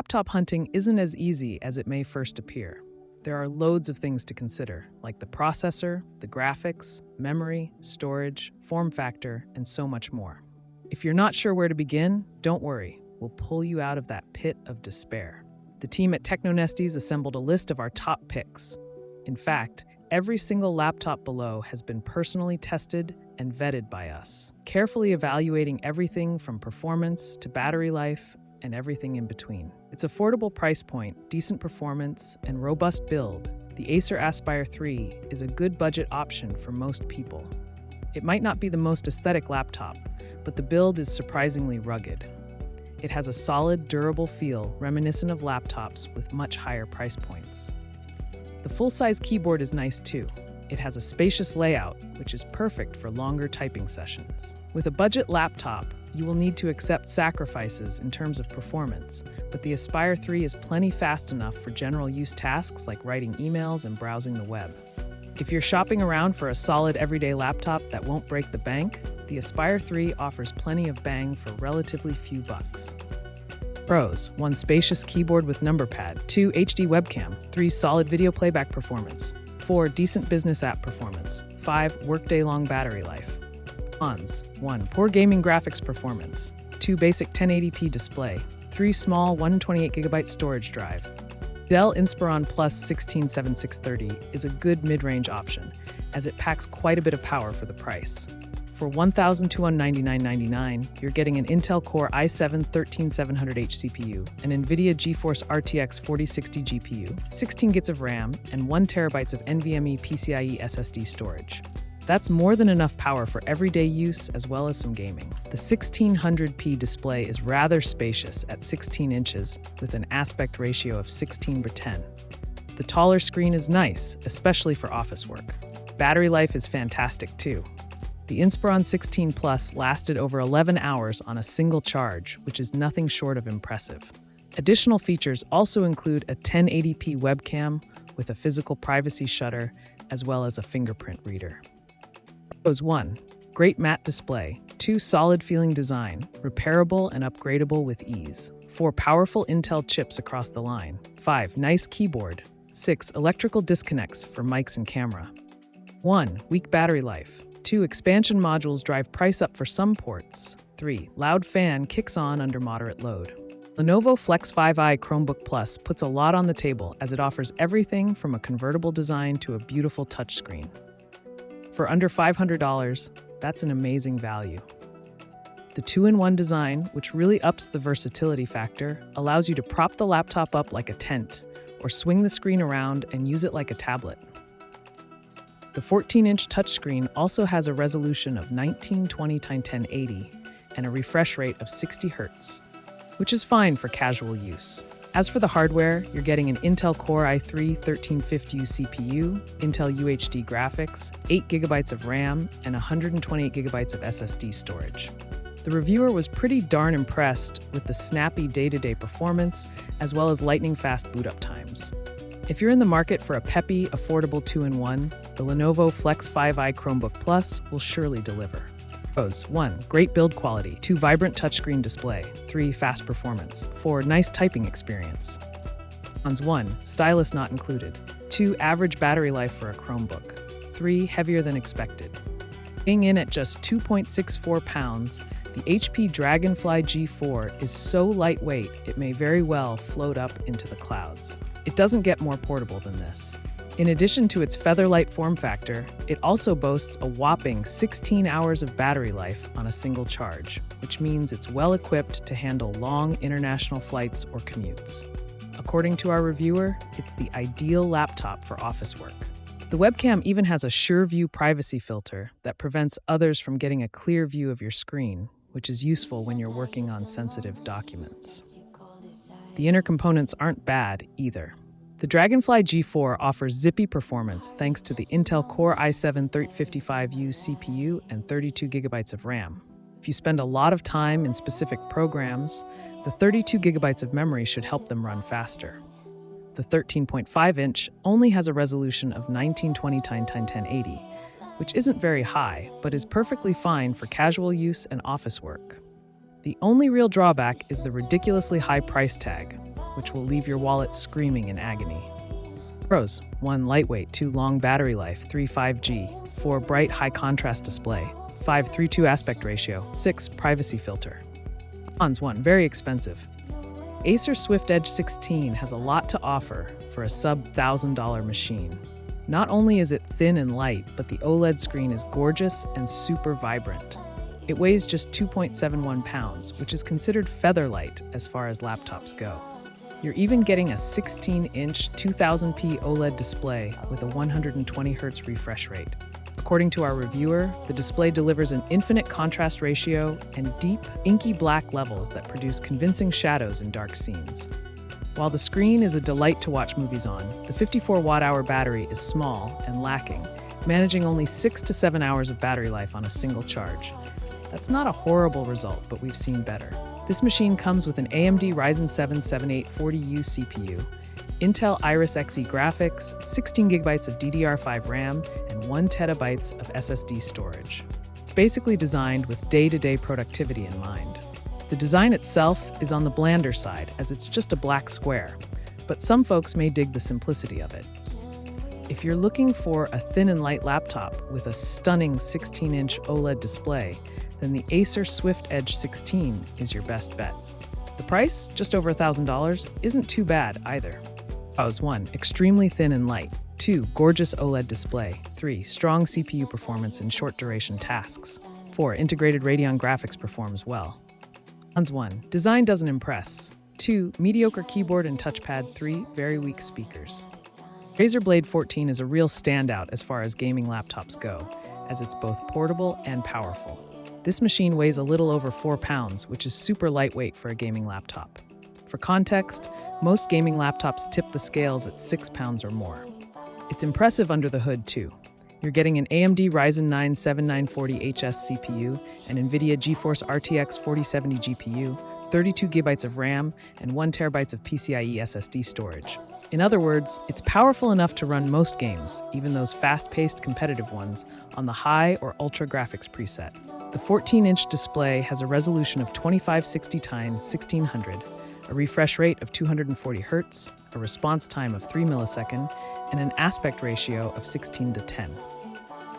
Laptop hunting isn't as easy as it may first appear. There are loads of things to consider, like the processor, the graphics, memory, storage, form factor, and so much more. If you're not sure where to begin, don't worry, we'll pull you out of that pit of despair. The team at Technonesties assembled a list of our top picks. In fact, every single laptop below has been personally tested and vetted by us, carefully evaluating everything from performance to battery life and everything in between. Its affordable price point, decent performance, and robust build, the Acer Aspire 3 is a good budget option for most people. It might not be the most aesthetic laptop, but the build is surprisingly rugged. It has a solid, durable feel reminiscent of laptops with much higher price points. The full-size keyboard is nice too. It has a spacious layout, which is perfect for longer typing sessions. With a budget laptop, you will need to accept sacrifices in terms of performance, but the Aspire 3 is plenty fast enough for general use tasks like writing emails and browsing the web. If you're shopping around for a solid everyday laptop that won't break the bank, the Aspire 3 offers plenty of bang for relatively few bucks. Pros: 1 spacious keyboard with number pad, 2 HD webcam, 3 solid video playback performance, 4 decent business app performance, 5 workday-long battery life. Cons: 1 poor gaming graphics performance, 2 basic 1080p display, 3 small 128GB storage drive. Dell Inspiron Plus 167630 is a good mid-range option, as it packs quite a bit of power for the price. For $1,299.99, you're getting an Intel Core i7-13700H CPU, an NVIDIA GeForce RTX 4060 GPU, 16 GB of RAM, and 1 TB of NVMe PCIe SSD storage. That's more than enough power for everyday use as well as some gaming. The 1600p display is rather spacious at 16 inches with an aspect ratio of 16:10. The taller screen is nice, especially for office work. Battery life is fantastic too. The Inspiron 16 Plus lasted over 11 hours on a single charge, which is nothing short of impressive. Additional features also include a 1080p webcam with a physical privacy shutter, as well as a fingerprint reader. Pros: 1. Great matte display, 2 solid-feeling design, repairable and upgradable with ease, 4 powerful Intel chips across the line, 5 nice keyboard, 6 electrical disconnects for mics and camera. 1 weak battery life, 2 expansion modules drive price up for some ports, 3 loud fan kicks on under moderate load. Lenovo Flex 5i Chromebook Plus puts a lot on the table as it offers everything from a convertible design to a beautiful touchscreen. For under $500, that's an amazing value. The 2-in-1 design, which really ups the versatility factor, allows you to prop the laptop up like a tent or swing the screen around and use it like a tablet. The 14-inch touchscreen also has a resolution of 1920x1080 and a refresh rate of 60 Hz, which is fine for casual use. As for the hardware, you're getting an Intel Core i3-1350U CPU, Intel UHD graphics, 8 GB of RAM, and 128 GB of SSD storage. The reviewer was pretty darn impressed with the snappy day-to-day performance, as well as lightning-fast boot-up times. If you're in the market for a peppy, affordable 2-in-1, the Lenovo Flex 5i Chromebook Plus will surely deliver. Pros: 1 great build quality, 2 vibrant touchscreen display, 3 fast performance, 4 nice typing experience. Cons: 1 stylus not included, 2 average battery life for a Chromebook, 3 heavier than expected. Weighing in at just 2.64 pounds, the HP Dragonfly G4 is so lightweight it may very well float up into the clouds. It doesn't get more portable than this. In addition to its featherlight form factor, it also boasts a whopping 16 hours of battery life on a single charge, which means it's well equipped to handle long international flights or commutes. According to our reviewer, it's the ideal laptop for office work. The webcam even has a SureView privacy filter that prevents others from getting a clear view of your screen, which is useful when you're working on sensitive documents. The inner components aren't bad either. The Dragonfly G4 offers zippy performance thanks to the Intel Core i7-1355U CPU and 32 GB of RAM. If you spend a lot of time in specific programs, the 32 GB of memory should help them run faster. The 13.5-inch only has a resolution of 1920x1080, which isn't very high, but is perfectly fine for casual use and office work. The only real drawback is the ridiculously high price tag. which will leave your wallet screaming in agony. Pros: 1. Lightweight, 2. Long battery life, 3. 5G, 4. Bright high-contrast display, 5. 3:2 aspect ratio, 6. Privacy filter. Cons: 1. Very expensive. Acer Swift Edge 16 has a lot to offer for a sub-$1,000 machine. Not only is it thin and light, but the OLED screen is gorgeous and super vibrant. It weighs just 2.71 pounds, which is considered feather-light as far as laptops go. You're even getting a 16-inch 2000p OLED display with a 120Hz refresh rate. According to our reviewer, the display delivers an infinite contrast ratio and deep, inky black levels that produce convincing shadows in dark scenes. While the screen is a delight to watch movies on, the 54 watt-hour battery is small and lacking, managing only 6 to 7 hours of battery life on a single charge. That's not a horrible result, but we've seen better. This machine comes with an AMD Ryzen 7 7840U CPU, Intel Iris Xe graphics, 16GB of DDR5 RAM, and 1TB of SSD storage. It's basically designed with day-to-day productivity in mind. The design itself is on the blander side, as it's just a black square, but some folks may dig the simplicity of it. If you're looking for a thin and light laptop with a stunning 16-inch OLED display, then the Acer Swift Edge 16 is your best bet. The price, just over $1,000, isn't too bad either. Pros: 1. Extremely thin and light. 2. Gorgeous OLED display. 3. Strong CPU performance in short-duration tasks. 4. Integrated Radeon graphics performs well. Cons: 1. Design doesn't impress. 2. Mediocre keyboard and touchpad. 3. Very weak speakers. Razer Blade 14 is a real standout as far as gaming laptops go, as it's both portable and powerful. This machine weighs a little over 4 pounds, which is super lightweight for a gaming laptop. For context, most gaming laptops tip the scales at 6 pounds or more. It's impressive under the hood, too. You're getting an AMD Ryzen 9 7940HS CPU, an NVIDIA GeForce RTX 4070 GPU, 32GB of RAM, and 1TB of PCIe SSD storage. In other words, it's powerful enough to run most games, even those fast-paced competitive ones, on the high or ultra graphics preset. The 14-inch display has a resolution of 2560x1600, a refresh rate of 240Hz, a response time of 3 milliseconds, and an aspect ratio of 16:10.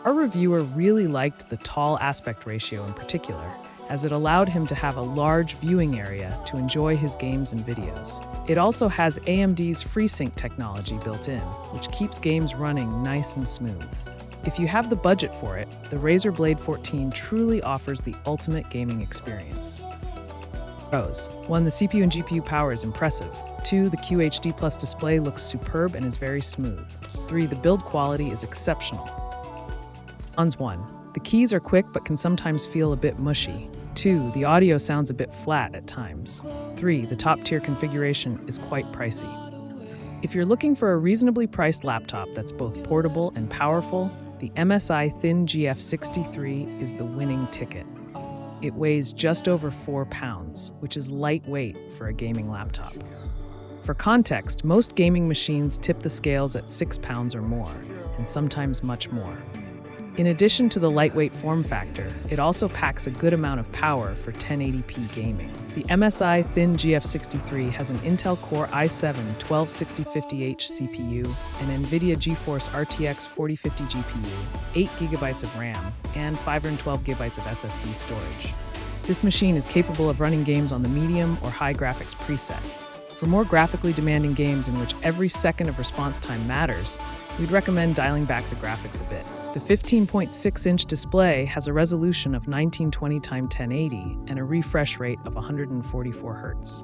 Our reviewer really liked the tall aspect ratio in particular, as it allowed him to have a large viewing area to enjoy his games and videos. It also has AMD's FreeSync technology built in, which keeps games running nice and smooth. If you have the budget for it, the Razer Blade 14 truly offers the ultimate gaming experience. Pros: 1. The CPU and GPU power is impressive. 2. The QHD+ display looks superb and is very smooth. 3. The build quality is exceptional. Cons: 1. The keys are quick but can sometimes feel a bit mushy. 2. The audio sounds a bit flat at times. 3. The top-tier configuration is quite pricey. If you're looking for a reasonably priced laptop that's both portable and powerful, the MSI Thin GF63 is the winning ticket. It weighs just over 4 pounds, which is lightweight for a gaming laptop. For context, most gaming machines tip the scales at 6 pounds or more, and sometimes much more. In addition to the lightweight form factor, it also packs a good amount of power for 1080p gaming. The MSI Thin GF63 has an Intel Core i7-126050H CPU, an NVIDIA GeForce RTX 4050 GPU, 8GB of RAM, and 512GB of SSD storage. This machine is capable of running games on the medium or high graphics preset. For more graphically demanding games in which every second of response time matters, we'd recommend dialing back the graphics a bit. The 15.6-inch display has a resolution of 1920x1080 and a refresh rate of 144Hz.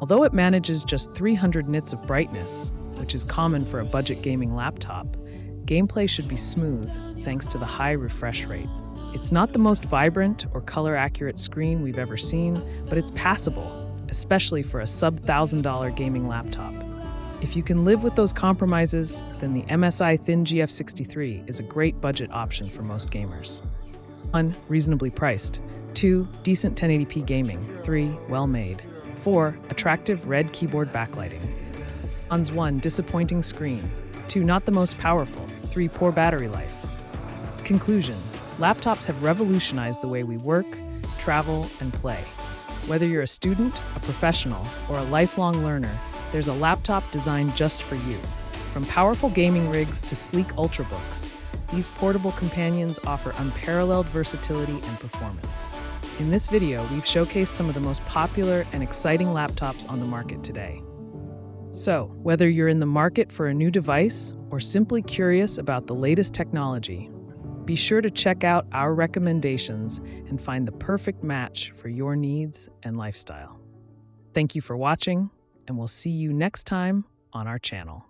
Although it manages just 300 nits of brightness, which is common for a budget gaming laptop, gameplay should be smooth thanks to the high refresh rate. It's not the most vibrant or color-accurate screen we've ever seen, but it's passable, especially for a sub-$1,000 gaming laptop. If you can live with those compromises, then the MSI Thin GF63 is a great budget option for most gamers. 1. Reasonably priced. 2. Decent 1080p gaming. 3. Well made. 4. Attractive red keyboard backlighting. Cons: 1. Disappointing screen. 2. Not the most powerful. 3. Poor battery life. Conclusion: laptops have revolutionized the way we work, travel, and play. Whether you're a student, a professional, or a lifelong learner, there's a laptop designed just for you. From powerful gaming rigs to sleek ultrabooks, these portable companions offer unparalleled versatility and performance. In this video, we've showcased some of the most popular and exciting laptops on the market today. So, whether you're in the market for a new device or simply curious about the latest technology, be sure to check out our recommendations and find the perfect match for your needs and lifestyle. Thank you for watching, and we'll see you next time on our channel.